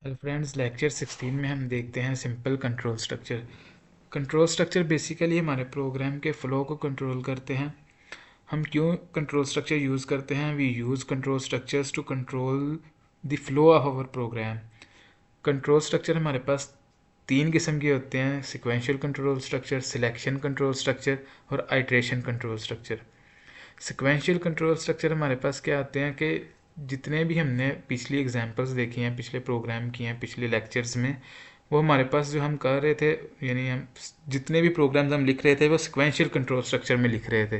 Hello friends, lecture 16 में हम देखते हैं simple control structure. Control structure basically हमारे प्रोग्राम के फ्लो को कंट्रोल करते हैं। हम क्यों कंट्रोल स्ट्रक्चर यूज़ करते हैं? We use control structures to control the flow of our program. Control structure हमारे पास तीन किस्म के होते हैं: sequential control structure, selection control structure और iteration control structure. Sequential control structure हमारे पास क्या आते हैं कि जितने भी हमने पिछली एग्जांपल्स देखी हैं, पिछले प्रोग्राम किए हैं, पिछले लेक्चर्स में, वो हमारे पास जो हम कर रहे थे, यानी हम जितने भी प्रोग्राम्स हम लिख रहे थे वो सिक्वेंशियल कंट्रोल स्ट्रक्चर में लिख रहे थे।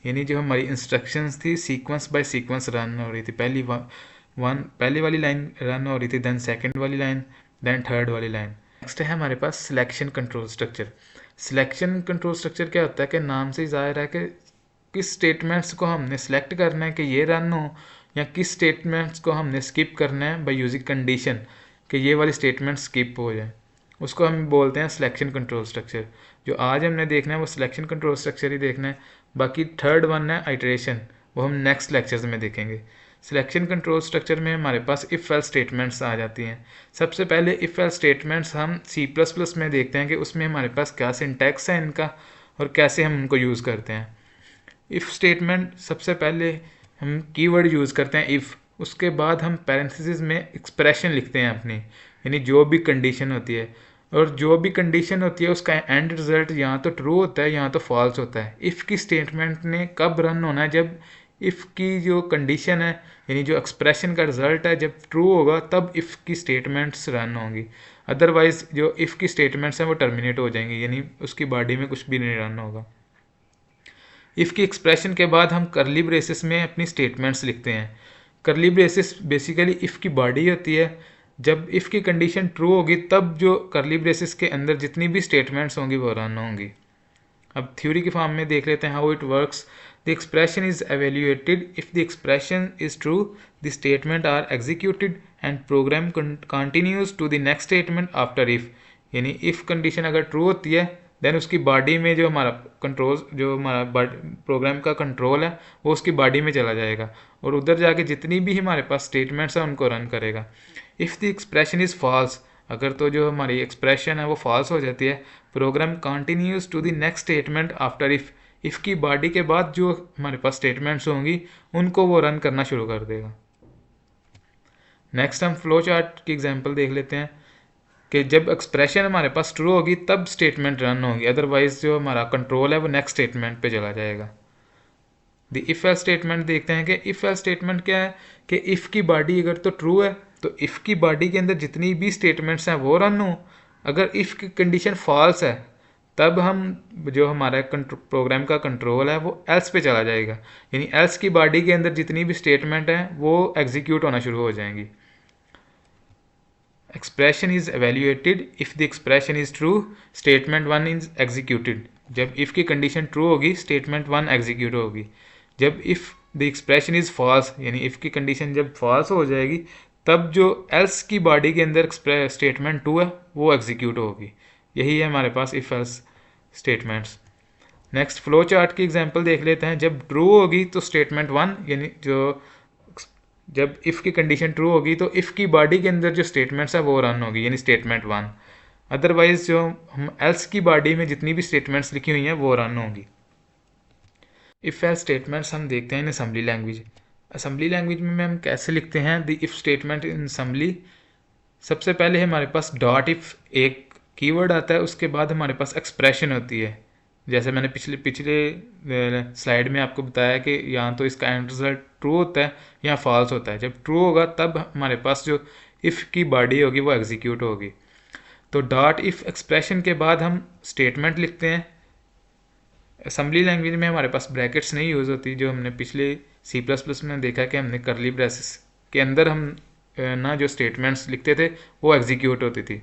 यानी जो हमारी इंस्ट्रक्शंस थी सीक्वेंस बाय सीक्वेंस रन हो रही थी। पहली वाली लाइन रन हो रही थी, देन सेकंड वाली लाइन, देन थर्ड वाली लाइन। नेक्स्ट है हमारे पास selection control structure. Selection control structure क्या होता है कि नाम से ही जाहिर है कि किस स्टेटमेंट्स को हमने सेलेक्ट करना है कि ये रन हो, या किस स्टेटमेंट्स को हमने स्किप करना है बाय यूजिंग कंडीशन कि ये वाली स्टेटमेंट स्किप हो जाए, उसको हम बोलते हैं सिलेक्शन कंट्रोल स्ट्रक्चर। जो आज हमने देखना है वो सिलेक्शन कंट्रोल स्ट्रक्चर ही देखना है। बाकी थर्ड वन है आइटरेशन, वो हम नेक्स्ट लेक्चर्स में देखेंगे। सिलेक्शन कंट्रोल स्ट्रक्चर में हमारे पास इफ़ एल्स स्टेटमेंट्स आ जाती हैं। सबसे पहले इफ़ एल्स स्टेटमेंट्स हम C++ में देखते हैं कि उसमें हमारे पास क्या सिंटैक्स है इनका और कैसे हम उनको यूज़ करते हैं। इफ़ स्टेटमेंट सबसे पहले हम कीवर्ड यूज़ करते हैं इफ़, उसके बाद हम पैरेंथेसिस में एक्सप्रेशन लिखते हैं अपनी, यानी जो भी कंडीशन होती है, और जो भी कंडीशन होती है उसका एंड रिजल्ट यहाँ तो ट्रू होता है, यहाँ तो फॉल्स होता है। इफ़ की स्टेटमेंट ने कब रन होना है? जब इफ़ की जो कंडीशन है, यानी जो एक्सप्रेशन का रिजल्ट है, जब ट्रू होगा तब इफ़ की स्टेटमेंट्स रन होंगी। अदरवाइज जो इफ़ की स्टेटमेंट्स हैं वो टर्मिनेट हो जाएंगी, यानी उसकी बॉडी में कुछ भी नहीं रन होगा। इफ़ की एक्सप्रेशन के बाद हम करली ब्रेसेस में अपनी स्टेटमेंट्स लिखते हैं। करली ब्रेसेस बेसिकली इफ़ की बॉडी होती है। जब इफ़ की कंडीशन ट्रू होगी तब जो करली ब्रेसेस के अंदर जितनी भी स्टेटमेंट्स होंगी वो रन होंगी। अब थ्योरी के फॉर्म में देख लेते हैं how it works. The expression is evaluated if the expression is true, the statement are executed and program continues to the next statement after if. यानी इफ़ कंडीशन अगर ट्रू होती है देन उसकी बॉडी में जो हमारा कंट्रोल, जो हमारा प्रोग्राम का कंट्रोल है वो उसकी बॉडी में चला जाएगा और उधर जाके जितनी भी हमारे पास स्टेटमेंट्स हैं उनको रन करेगा। If the expression is false, अगर तो जो हमारी एक्सप्रेशन है वो फॉल्स हो जाती है, program continues to the next statement after if की बॉडी के बाद जो हमारे पास स्टेटमेंट्स होंगी उनको वो रन करना शुरू कर देगा। नेक्स्ट हम फ्लो चार्ट की एग्जांपल देख लेते हैं कि जब एक्सप्रेशन हमारे पास ट्रू होगी तब स्टेटमेंट रन होगी, अदरवाइज जो हमारा कंट्रोल है वो नेक्स्ट स्टेटमेंट पे चला जाएगा। द इफ एल्स स्टेटमेंट देखते हैं कि इफ एल्स स्टेटमेंट क्या है कि इफ़ की बॉडी अगर तो ट्रू है तो इफ़ की बॉडी के अंदर जितनी भी स्टेटमेंट्स हैं वो रन हो। अगर इफ़ की कंडीशन फॉल्स है तब हम जो हमारा प्रोग्राम का कंट्रोल है वो एल्स पे चला जाएगा, यानी एल्स की बॉडी के अंदर जितनी भी स्टेटमेंट हैं वो एग्जीक्यूट होना शुरू हो जाएंगी। Expression is evaluated if the expression is true, statement one is executed. जब इफ़ की कंडीशन ट्रू होगी स्टेटमेंट वन एग्जीक्यूट होगी। जब if the expression is false, यानी इफ़ की कंडीशन जब फॉल्स हो जाएगी तब जो एल्स की बॉडी के अंदर स्टेटमेंट टू है वो एग्जीक्यूट होगी। यही है हमारे पास if else statements. Next flow chart की एग्जांपल देख लेते हैं। जब ट्रू होगी तो स्टेटमेंट वन, यानी जो जब इफ़ की कंडीशन ट्रू होगी तो इफ़ की बॉडी के अंदर जो स्टेटमेंट्स है वो रन होगी, यानी स्टेटमेंट वन। अदरवाइज जो हम एल्स की बॉडी में जितनी भी स्टेटमेंट्स लिखी हुई हैं वो रन होंगी। इफ़ एल्स स्टेटमेंट्स हम देखते हैं इन असेंबली लैंग्वेज। असेंबली लैंग्वेज में हम कैसे लिखते हैं the if statement in assembly? सबसे पहले हमारे पास डॉट इफ़ एक कीवर्ड आता है, उसके बाद हमारे पास एक्सप्रेशन होती है। जैसे मैंने पिछले पिछले स्लाइड में आपको बताया कि यहाँ तो इसका एंड रिजल्ट ट्रू होता है या फॉल्स होता है। जब ट्रू होगा तब हमारे पास जो इफ़ की बॉडी होगी वो एग्जीक्यूट होगी। तो डॉट इफ़ एक्सप्रेशन के बाद हम स्टेटमेंट लिखते हैं। असेंबली लैंग्वेज में हमारे पास ब्रैकेट्स नहीं यूज़ होती, जो हमने पिछले C++ में देखा कि हमने करली ब्रेसेस के अंदर हम ना जो स्टेटमेंट्स लिखते थे वो एग्जीक्यूट होती थी।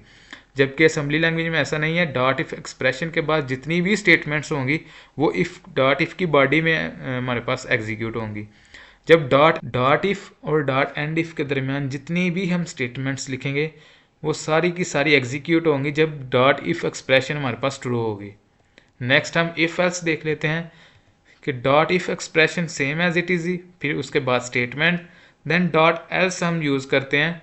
जबकि असेंबली लैंग्वेज में ऐसा नहीं है। डॉट इफ़ एक्सप्रेशन के बाद जितनी भी स्टेटमेंट्स होंगी वो इफ़ डॉट इफ़ की बॉडी में हमारे पास एग्जीक्यूट होंगी। जब डॉट इफ़ और डॉट एंड इफ़ के दरमियान जितनी भी हम स्टेटमेंट्स लिखेंगे वो सारी की सारी एग्जीक्यूट होंगी जब डॉट इफ़ एक्सप्रेशन हमारे पास ट्रू होगी। नेक्स्ट हम इफ़ एल्स देख लेते हैं कि dot if expression same as it is ही, फिर उसके बाद स्टेटमेंट, देन डॉट एल्स हम यूज़ करते हैं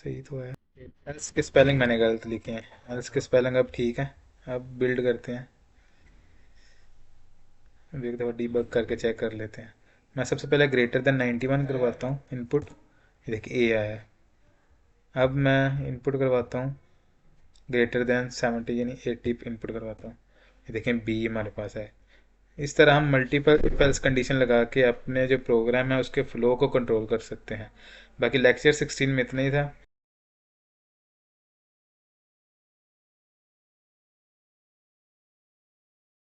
सही तो है। एल्स की स्पेलिंग मैंने गलत लिखी है। एल्स की स्पेलिंग अब ठीक है। अब बिल्ड करते हैं। अब एक दफ़ा डीबग करके चेक कर लेते हैं। मैं सबसे पहले ग्रेटर देन 91 करवाता हूँ इनपुट। ये देखिए ए आया है। अब मैं इनपुट करवाता हूँ ग्रेटर देन 70 यानी 80 इनपुट करवाता हूँ। ये देखें बी हमारे पास है। इस तरह हम मल्टीपल इफ एल्स कंडीशन लगा के अपने जो प्रोग्राम है उसके फ्लो को कंट्रोल कर सकते हैं। बाकी लेक्चर 16 में इतना ही था।